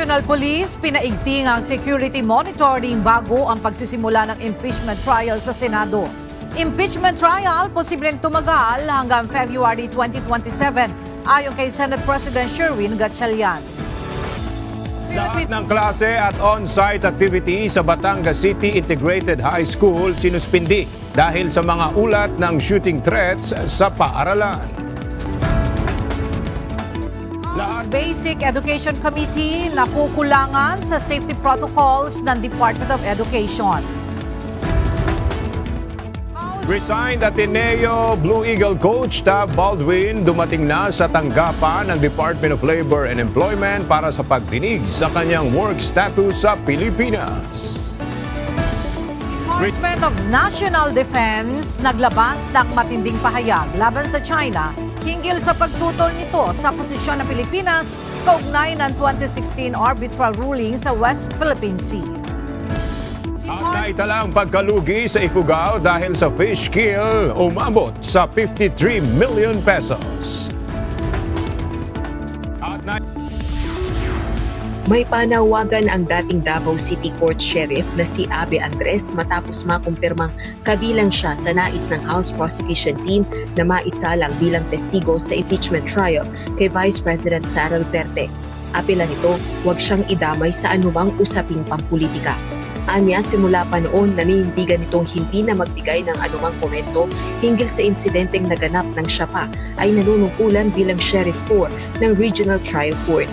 National Police, pinaigting ang security monitoring bago ang pagsisimula ng impeachment trial sa Senado. Impeachment trial posibleng tumagal hanggang February 2027 ayon kay Senate President Sherwin Gatchalian. Lahat ng klase at on-site activity sa Batangas City Integrated High School sinuspindi dahil sa mga ulat ng shooting threats sa paaralan. Basic Education Committee nakukulangan sa safety protocols ng Department of Education. Resigned Ateneo Blue Eagle coach Tab Baldwin dumating na sa tanggapan ng Department of Labor and Employment para sa pagdinig sa kanyang work status sa Pilipinas. Department of National Defense naglabas ng matinding pahayag laban sa China hinggil sa pagtutol nito sa posisyon ng Pilipinas kaugnay ng 2016 arbitral ruling sa West Philippine Sea. At naitala ang pagkalugi sa Ifugao dahil sa fish kill umabot sa 53 million pesos. May panawagan ang dating Davao City Court Sheriff na si Abe Andres matapos makumpirmang kabilang siya sa nais ng House Prosecution Team na maisalang bilang testigo sa impeachment trial kay Vice President Sara Duterte. Apela nito, huwag siyang idamay sa anumang usaping pampulitika. Anya, simula pa noon, naninindigan nitong hindi na magbigay ng anumang komento hinggil sa insidenteng naganap ng siya pa ay nanunungkulan bilang Sheriff 4 ng Regional Trial Court.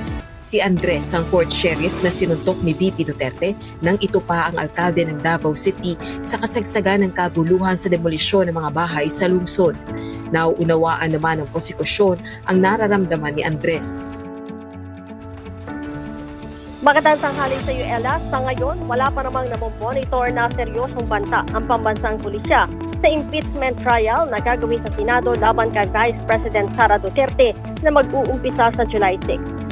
Si Andres ang court sheriff na sinuntok ni VP Duterte nang ito pa ang alkalde ng Davao City sa kasagsagan ng kaguluhan sa demolisyon ng mga bahay sa lungsod. Nauunawaan naman ng prosekusyon ang nararamdaman ni Andres. Magandang tanghali sa iyo, Ella. Sa ngayon, wala pa namang namomonitor na seryosong banta ang pambansang pulisya sa impeachment trial na gagawin sa Senado laban kay Vice President Sara Duterte na mag-uumpisa sa July 6.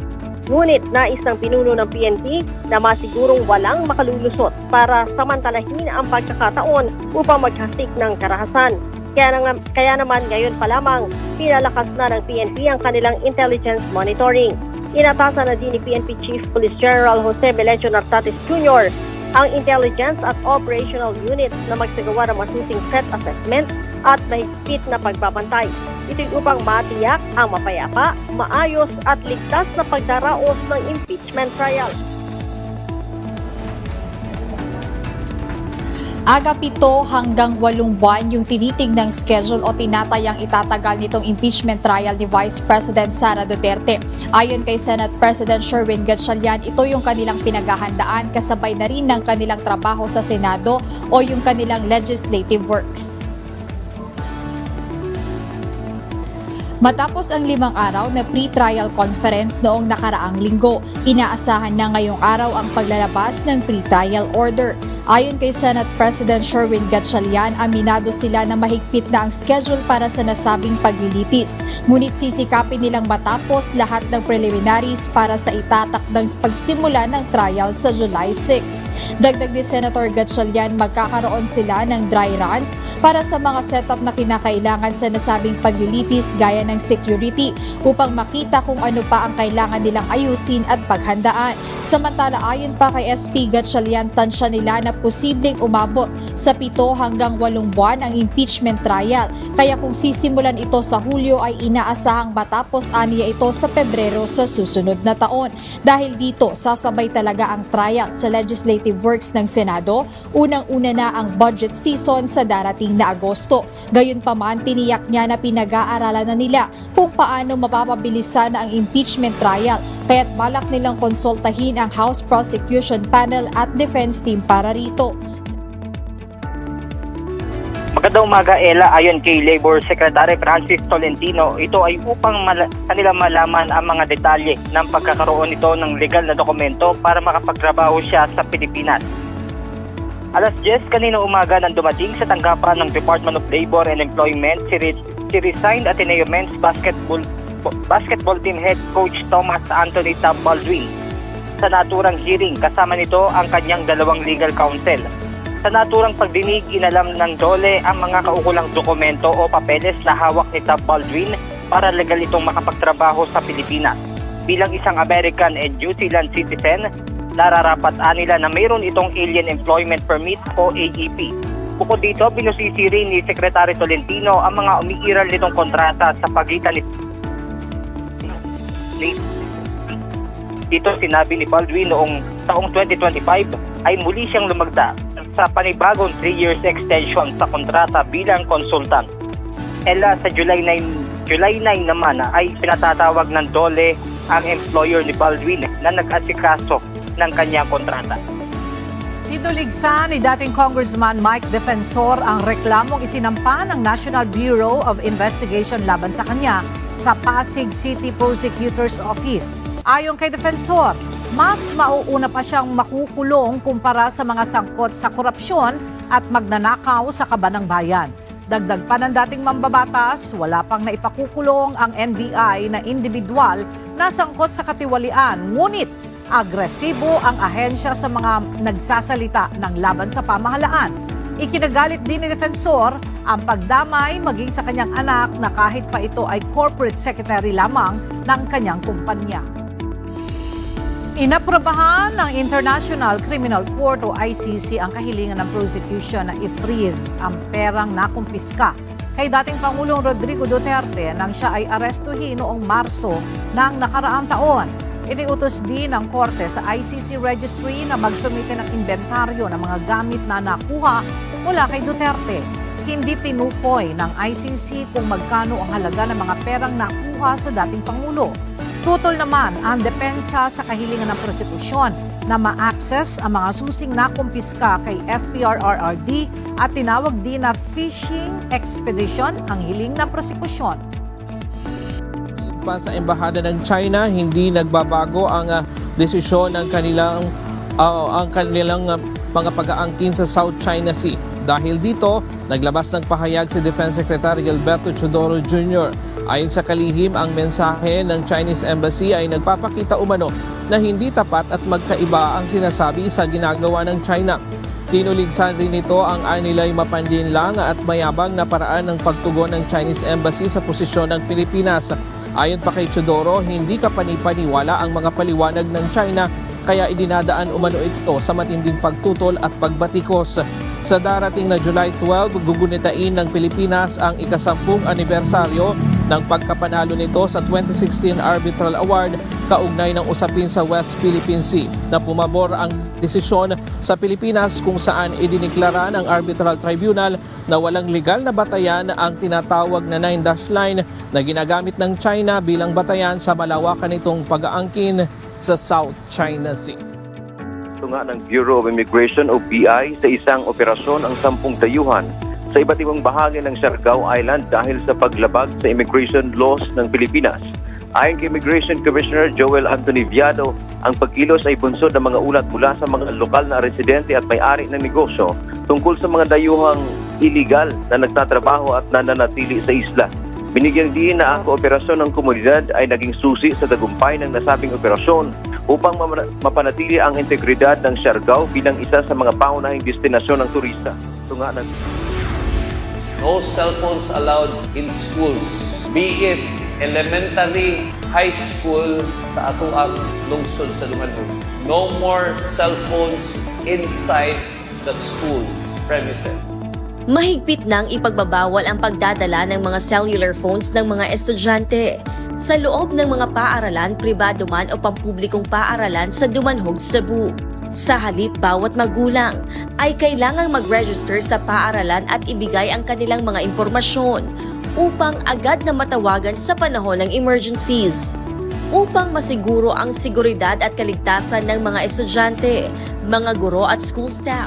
Ngunit nais ng pinuno ng PNP na masigurong walang makalulusot para samantalahin ang pagkakataon upang maghasik ng karahasan. Kaya naman ngayon pa lamang, pinalakas na ng PNP ang kanilang intelligence monitoring. Inatasan na din ni PNP Chief Police General Jose Belecho Nartates Jr. ang intelligence at operational units na magsagawa ng masusing threat assessment at mahigpit na pagbabantay. Ito'y upang matiyak ang mapayapa, maayos at ligtas na pagdaraos ng impeachment trial. Aga 7 hanggang 8 buwan yung tinitingnang schedule o tinatayang itatagal nitong impeachment trial ni Vice President Sara Duterte. Ayon kay Senate President Sherwin Gatchalian, ito yung kanilang pinaghahandaan kasabay na rin ng kanilang trabaho sa Senado o yung kanilang legislative works. Matapos ang 5 araw na pre-trial conference noong nakaraang linggo, inaasahan na ngayong araw ang paglalabas ng pre-trial order. Ayon kay Senate President Sherwin Gatchalian, aminado sila na mahigpit na ang schedule para sa nasabing paglilitis. Ngunit sisikapin nilang matapos lahat ng preliminaries para sa itatakdang pagsimula ng trial sa July 6. Dagdag ni Senator Gatchalian, magkakaroon sila ng dry runs para sa mga setup na kinakailangan sa nasabing paglilitis gaya ng security upang makita kung ano pa ang kailangan nilang ayusin at paghandaan. Samantala, ayon pa kay SP Gatchalian, tansya nila na posibleng umabot sa 7 hanggang 8 buwan ang impeachment trial. Kaya kung sisimulan ito sa Hulyo ay inaasahang matapos aniya ito sa Pebrero sa susunod na taon. Dahil dito, sasabay talaga ang trial sa legislative works ng Senado. Unang-una na ang budget season sa darating na Agosto. Gayunpaman, tiniyak niya na pinag-aaralan na nila kung paano mapapabilisan ang impeachment trial. Kaya't balak nilang konsultahin ang House Prosecution Panel at Defense Team para rito. Magandang umaga, Ella. Ayon kay Labor Secretary Francis Tolentino, ito ay upang kanila malaman ang mga detalye ng pagkakaroon nito ng legal na dokumento para makapagtrabaho siya sa Pilipinas. Alas 10 kanina umaga nang dumating sa tanggapan ng Department of Labor and Employment si resigned Ateneo Men's Basketball Team Head Coach Thomas Anthony Tab Baldwin. Sa naturang hearing, kasama nito ang kanyang 2 legal counsel. Sa naturang pagdinig, inalam ng DOLE ang mga kaukulang dokumento o papeles na hawak ni Tab Baldwin para legal itong makapagtrabaho sa Pilipinas. bilang isang American and New Zealand citizen, nararapat nila na mayroon itong Alien Employment Permit o AEP. Bukod dito, binusisi rin ni Secretary Tolentino ang mga umiiral nitong kontrata sa pagitan dito sinabi ni Baldwin noong taong 2025 ay muli siyang lumagda sa panibagong 3 years extension sa kontrata bilang consultant. Ella, sa July 9 naman ay pinatatawag ng DOLE ang employer ni Baldwin na nag-asikaso ng kanyang kontrata. Inuligsa ni dating Congressman Mike Defensor ang reklamong isinampa ng National Bureau of Investigation laban sa kanya sa Pasig City Prosecutor's Office. Ayon kay Defensor, mas mauuna pa siyang makukulong kumpara sa mga sangkot sa korupsyon at magnanakaw sa kaban ng bayan. Dagdag pa ng dating mambabatas, wala pang naipakukulong ang NBI na individual na sangkot sa katiwalian. Ngunit agresibo ang ahensya sa mga nagsasalita ng laban sa pamahalaan. Ikinagalit din ni Defensor ang pagdamay maging sa kanyang anak na kahit pa ito ay corporate secretary lamang ng kanyang kumpanya. Inaprobahan ng International Criminal Court o ICC ang kahilingan ng prosecution na i-freeze ang perang nakumpiska kay dating Pangulong Rodrigo Duterte nang siya ay arestuhin noong Marso ng nakaraang taon. Iniutos din ng korte sa ICC registry na magsumite ng inventaryo ng mga gamit na nakuha mula kay Duterte. Hindi tinukoy ng ICC kung magkano ang halaga ng mga perang nakuha sa dating Pangulo. Tutol naman ang depensa sa kahilingan ng prosekusyon na ma-access ang mga susing nakumpiska kay FPR-RRD at tinawag din na fishing expedition ang hiling ng prosekusyon. Pa sa Embahada ng China, hindi nagbabago ang desisyon ng kanilang mga pag-aangkin sa South China Sea. Dahil dito, naglabas ng pahayag si Defense Secretary Gilberto Chodoro Jr. Ayon sa kalihim, ang mensahe ng Chinese Embassy ay nagpapakita umano na hindi tapat at magkaiba ang sinasabi sa ginagawa ng China. Tinuligsan rin ito ang anilay mapandinlang at mayabang na paraan ng pagtugon ng Chinese Embassy sa posisyon ng Pilipinas. Ayon pa kay Chodoro, hindi kapanipaniwala ang mga paliwanag ng China kaya idinadaan umano ito sa matinding pagtutol at pagbatikos. Sa darating na July 12, gugunitain ng Pilipinas ang ika-10 anibersaryo ng pagkapanalo nito sa 2016 Arbitral Award kaugnay ng usapin sa West Philippine Sea na pumabor ang desisyon sa Pilipinas kung saan idiniklara ng Arbitral Tribunal na walang legal na batayan ang tinatawag na 9-dash line na ginagamit ng China bilang batayan sa malawakan nitong pag-aangkin sa South China Sea. Ito nga ng Bureau of Immigration o BI sa isang operasyon ang 10 dayuhan sa iba't ibang bahagi ng Siargao Island dahil sa paglabag sa immigration laws ng Pilipinas. Ayon kay Immigration Commissioner Joel Anthony Viado, ang pagkilos ay bunsod ng mga ulat mula sa mga lokal na residente at may-ari ng negosyo tungkol sa mga dayuhang illegal na nagtatrabaho at nananatili sa isla. Binigyang diin na ang kooperasyon ng komunidad ay naging susi sa tagumpay ng nasabing operasyon upang mapanatili ang integridad ng Siargao bilang isa sa mga pangunahing destinasyon ng turista. Ito nga No cell phones allowed in schools, be it elementary, high school sa atuang lungsod sa Dumanog. No more cell phones inside the school premises. Mahigpit nang ipagbabawal ang pagdadala ng mga cellular phones ng mga estudyante sa loob ng mga paaralan, pribado man o pampublikong paaralan sa Dumanhog, Cebu. Sa halip, bawat magulang ay kailangang mag-register sa paaralan at ibigay ang kanilang mga impormasyon upang agad na matawagan sa panahon ng emergencies. Upang masiguro ang seguridad at kaligtasan ng mga estudyante, mga guro at school staff,